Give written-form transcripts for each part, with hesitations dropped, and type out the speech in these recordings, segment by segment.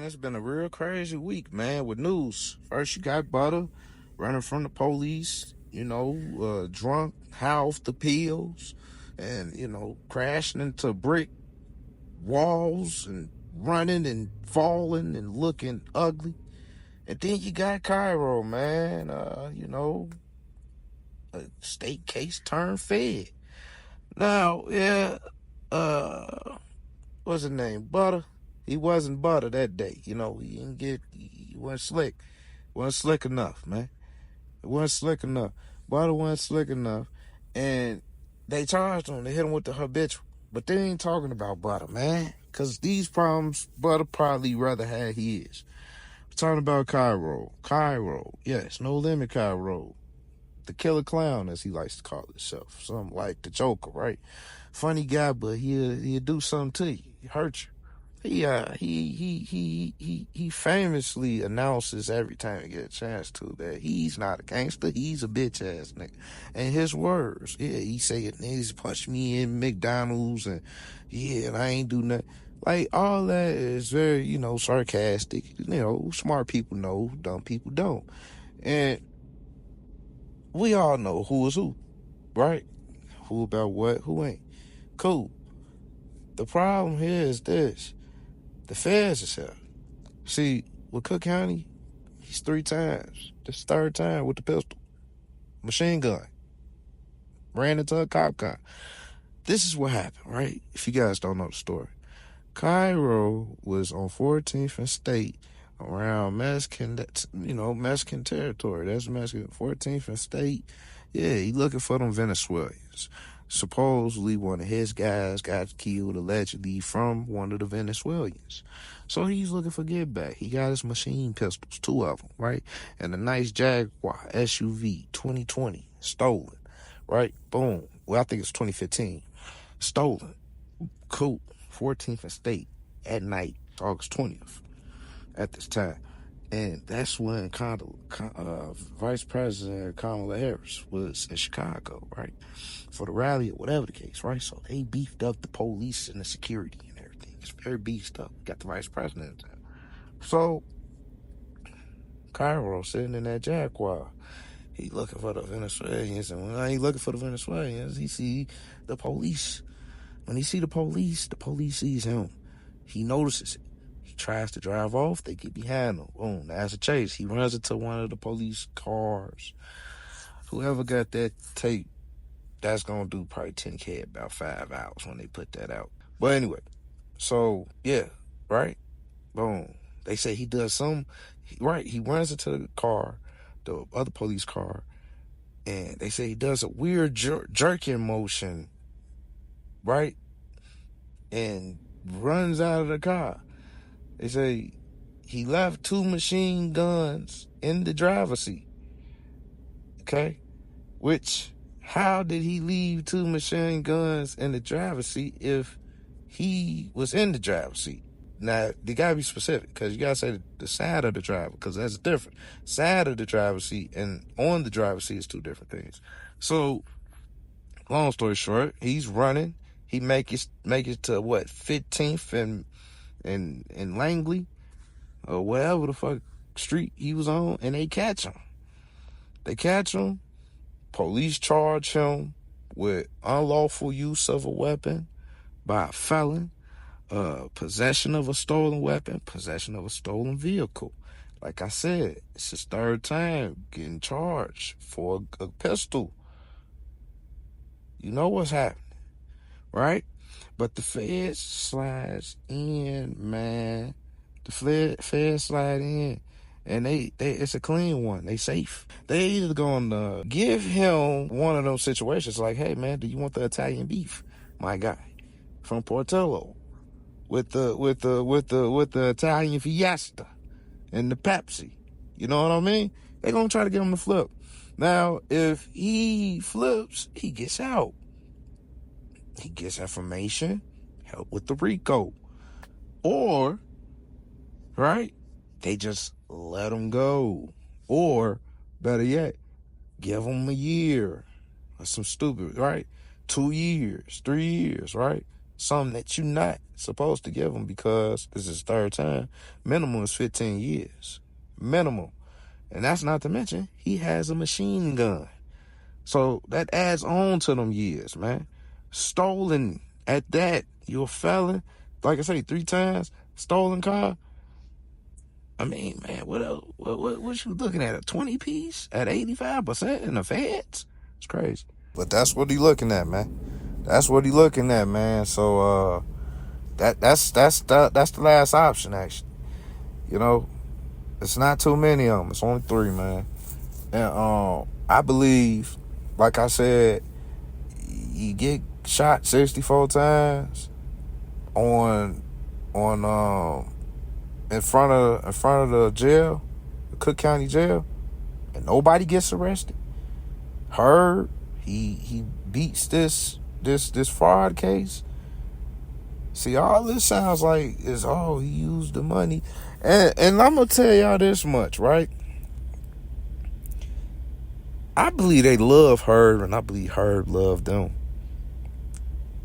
It's been a real crazy week, man, with news. First, you got Butter running from the police, drunk, high off the pills, and, crashing into brick walls and running and falling and looking ugly. And then you got Cairo, man, a state case turned fed. Now, what's his name? Butter. He wasn't Butter that day. He wasn't slick. Wasn't slick enough, man. It wasn't slick enough. Butter wasn't slick enough. And they charged him. They hit him with the habitual. But they ain't talking about Butter, man. Because these problems, Butter probably rather had his. We're talking about Cairo. Cairo. Yes, no limit Cairo. The killer clown, as he likes to call himself. Something like the Joker, right? Funny guy, but he'll do something to you. He hurt you. He famously announces every time he gets a chance to that he's not a gangster, he's a bitch ass nigga. And his words, he say niggas punch me in McDonald's and I ain't do nothing. Like, all that is very, sarcastic. Smart people know, dumb people don't. And we all know who is who, right? Who about what, who ain't. Cool. The problem here is this. The feds is here. See, with Cook County, he's 3 times. This third time with the pistol. Machine gun. Ran into a cop car. This is what happened, right? If you guys don't know the story. Cairo was on 14th and State around Mexican territory. That's Mexican. 14th and State. Yeah, he looking for them Venezuelans. Supposedly one of his guys got killed allegedly from one of the Venezuelans. So he's looking for get back. He got his machine pistols, 2 of them, right? And a nice Jaguar SUV 2020, stolen, right? Boom. Well, I think it's 2015. Stolen. Cool. 14th and State at night, August 20th at this time. And that's when Vice President Kamala Harris was in Chicago, right? For the rally or whatever the case, right? So they beefed up the police and the security and everything. It's very beefed up. Got the Vice President there. So Cairo sitting in that Jaguar. He looking for the Venezuelans. And when he looking for the Venezuelans, he see the police. When he see the police sees him. He notices it. Tries to drive off, they get behind him. Boom, that's a chase. He runs into one of the police cars. Whoever got that tape, that's gonna do probably 10K about 5 hours when they put that out. But anyway, so yeah, right? Boom. They say he does he runs into the car, the other police car, and they say he does a weird jerking motion, right? And runs out of the car. They say he left 2 machine guns in the driver's seat. Okay? Which, how did he leave 2 machine guns in the driver's seat if he was in the driver's seat? Now, they gotta be specific, because you gotta say the side of the driver, because that's different. Side of the driver's seat and on the driver's seat is 2 different things. So, long story short, he's running. He make it to 15th and Langley or whatever the fuck street he was on, and they catch him. Police charge him with unlawful use of a weapon by a felon, possession of a stolen weapon, possession of a stolen vehicle. Like I said, it's his 3rd time getting charged for a pistol. You know what's happening, right? But the feds slides in, man. The feds slide in, and they it's a clean one. They safe. They either gonna give him one of those situations like, hey man, do you want the Italian beef, my guy, from Portillo, with the Italian Fiesta and the Pepsi? You know what I mean? They gonna try to get him to flip. Now, if he flips, he gets out. He gets information, help with the Rico. Or, right, they just let him go. Or, better yet, give him a year or some stupid, right? 2 years, 3 years, right? something that you're not supposed to give him because this is his third time. Minimum is 15 years. Minimum. And that's not to mention, he has a machine gun. So that adds on to them years, man. Stolen at that. You're a felon. Like I say, 3 times. Stolen car. I mean, man, what else? What you looking at? A 20 piece at 85% in the feds? It's crazy. But that's what he looking at, man. That's what he looking at, man. So that's the last option, actually. You know, it's not too many of them. It's only 3, man. And I believe, like I said, you get shot 64 times on in front of the jail, the Cook County jail, and nobody gets arrested. Herb, he beats this fraud case. See, all this sounds like is, he used the money. And I'm gonna tell y'all this much, right? I believe they love Herb, and I believe Herb loved them.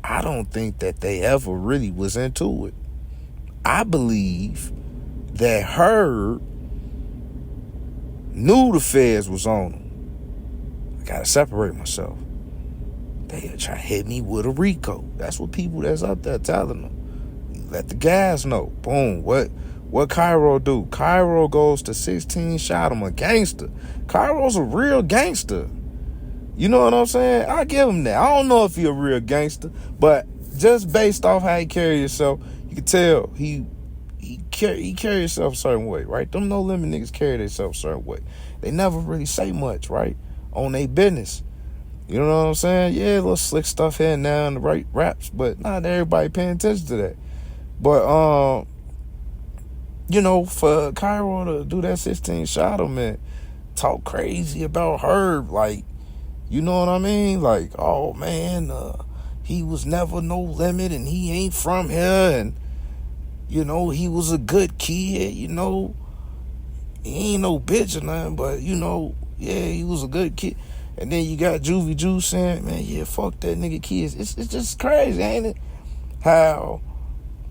I don't think that they ever really was into it. I believe that Herb knew the feds was on him. I gotta separate myself. They try to hit me with a Rico. That's what people that's out there telling them. You let the guys know. Boom. What Cairo do? Cairo goes to 16, shot him, a gangster. Cairo's a real gangster. You know what I'm saying? I give him that. I don't know if he a real gangster, but just based off how he carry himself, you can tell he carry himself a certain way, right? Them No Limit niggas carry themselves a certain way. They never really say much, right? On their business. You know what I'm saying? Yeah, little slick stuff here and now in the right raps, but not everybody paying attention to that. But for Cairo to do that 16 shot him and talk crazy about Herb, like, you know what I mean? Like, oh man, he was never no limit and he ain't from here, and he was a good kid, he ain't no bitch or nothing, but yeah, he was a good kid. And then you got Juvie Juice saying, man, yeah, fuck that nigga kids. It's just crazy, ain't it? How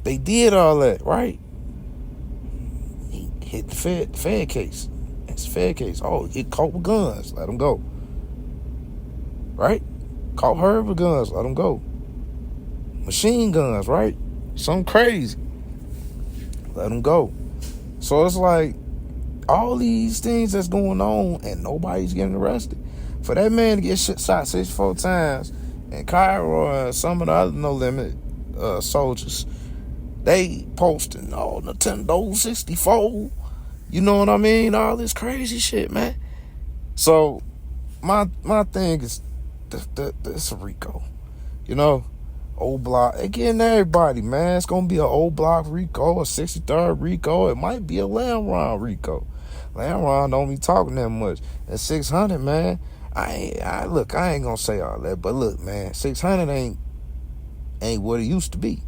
they did all that, right? He hit the Fed case. It's Fed case. Oh, he caught with guns. Let him go. Right? Caught her with guns. Let him go. Machine guns, right? Something crazy. Let him go. So it's like all these things that's going on and nobody's getting arrested. For that man to get shot 64 times, and Kyro and some of the other No Limit soldiers, they posting Nintendo 64, you know what I mean? All this crazy shit, man. So my thing is it's a Rico, old block. Again, everybody, man, it's gonna be an old block Rico, a 63rd Rico. It might be a Lamb Ron Rico. Lamb Ron don't be talking that much. At 600, man. I ain't gonna say all that, but look, man, 600 ain't what it used to be.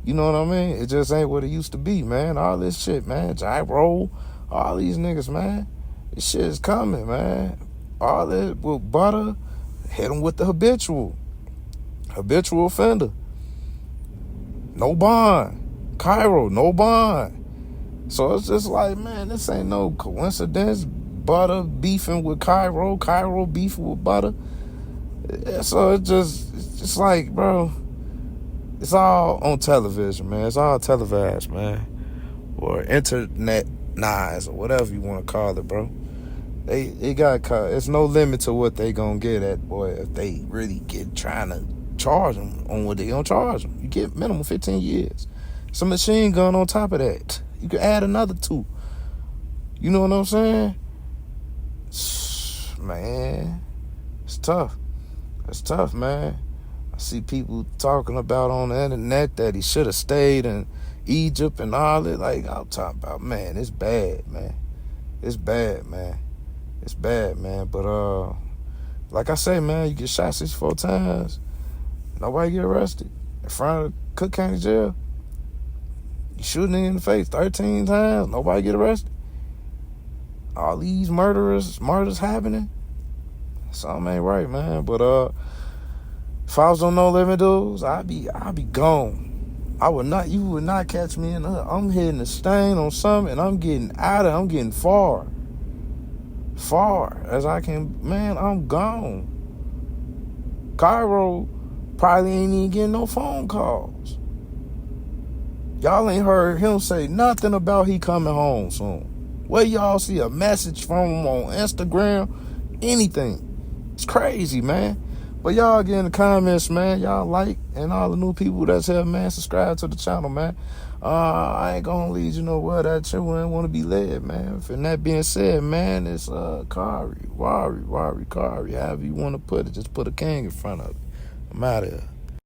You know what I mean? It just ain't what it used to be, man. All this shit, man, Gyro, all these niggas, man, this shit is coming, man. All that with butter, hit them with the habitual offender. No bond. Cairo, no bond. So it's just like, man, this ain't no coincidence. Butter beefing with Cairo beefing with Butter. Yeah, so it's just like, bro, it's all on television, man. It's all televised, man. Or internet-nized, or whatever you want to call it, bro. They got caught. There's no limit to what they gonna get at, boy, if they really get trying to charge them on what they gonna charge them. You get minimum 15 years. Some machine gun on top of that. You could add another 2. You know what I'm saying? Man, it's tough. It's tough, man. I see people talking about on the internet that he should have stayed in Egypt and all that. Like, I'm talking about, man, it's bad, man. It's bad, man. It's bad, man. But, like I say, man, you get shot 64 times, nobody get arrested. In front of Cook County Jail, you shooting in the face 13 times, nobody get arrested. All these murders happening. Something ain't right, man. But If I was on No Limit dudes, I'd be gone. You would not catch me in the hood. I'm hitting the stain on something and I'm getting I'm getting far as I can. Man, I'm gone. Cairo probably ain't even getting no phone calls. Y'all ain't heard him say nothing about he coming home soon. Where y'all see a message from him on Instagram, anything. It's crazy, man. But y'all get in the comments, man. Y'all like, and all the new people that's here, man, subscribe to the channel, man. I ain't gonna lead you nowhere that you wouldn't want to be led, man. And that being said, man, it's Kari, Wari, Kari, however you want to put it. Just put a king in front of it. I'm out of here.